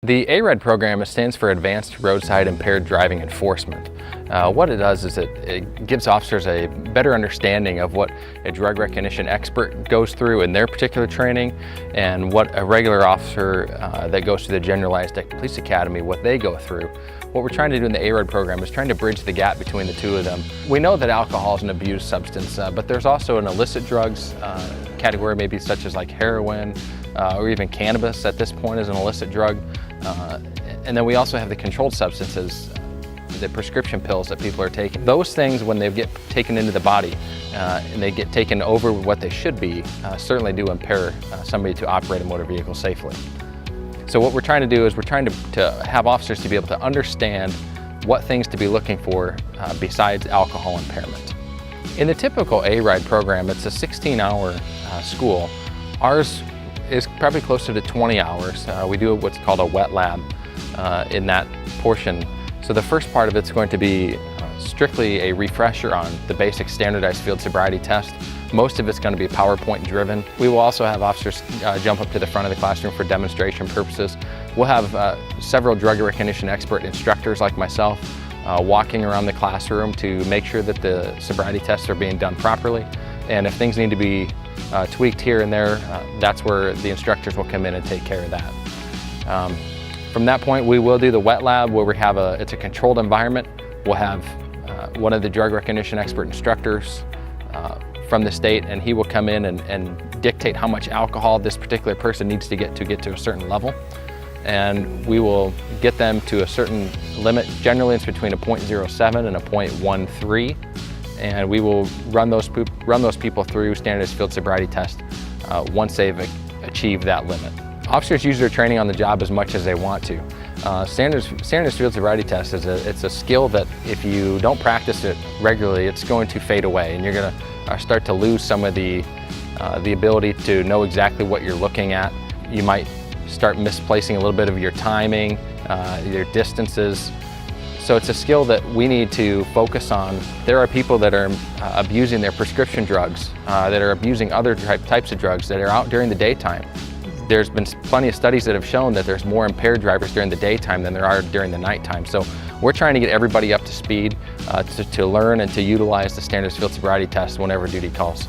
The ARIDE program stands for Advanced Roadside Impaired Driving Enforcement. What it does is it gives officers a better understanding of what a drug recognition expert goes through in their particular training and what a regular officer that goes to the Generalized Police Academy, what they go through. What we're trying to do in the ARIDE program is trying to bridge the gap between the two of them. We know that alcohol is an abused substance, but there's also an illicit drugs category, maybe such as like heroin or even cannabis at this point is an illicit drug. And then we also have the controlled substances, the prescription pills that people are taking. Those things, when they get taken into the body and they get taken over what they should be, certainly do impair somebody to operate a motor vehicle safely. So what we're trying to do is we're trying to have officers to be able to understand what things to be looking for besides alcohol impairment. In the typical ARIDE program, it's a 16-hour school. Ours is probably closer to 20 hours. We do what's called a wet lab in that portion. So the first part of it's going to be strictly a refresher on the basic standardized field sobriety test. Most of it's going to be PowerPoint driven. We will also have officers jump up to the front of the classroom for demonstration purposes. We'll have several drug recognition expert instructors like myself walking around the classroom to make sure that the sobriety tests are being done properly. And if things need to be tweaked here and there, that's where the instructors will come in and take care of that. From that point, we will do the wet lab where we have it's a controlled environment. We'll have one of the drug recognition expert instructors from the state, and he will come in and dictate how much alcohol this particular person needs to get to a certain level. And we will get them to a certain limit. Generally, it's between a 0.07 and a 0.13. And we will run those people through standardized field sobriety test once they've achieved that limit. Officers use their training on the job as much as they want to. Standardized field sobriety test it's a skill that if you don't practice it regularly, it's going to fade away, and you're going to start to lose some of the ability to know exactly what you're looking at. You might start misplacing a little bit of your timing, your distances. So it's a skill that we need to focus on. There are people that are abusing their prescription drugs, that are abusing other types of drugs that are out during the daytime. There's been plenty of studies that have shown that there's more impaired drivers during the daytime than there are during the nighttime. So we're trying to get everybody up to speed to learn and to utilize the standardized field sobriety test whenever duty calls.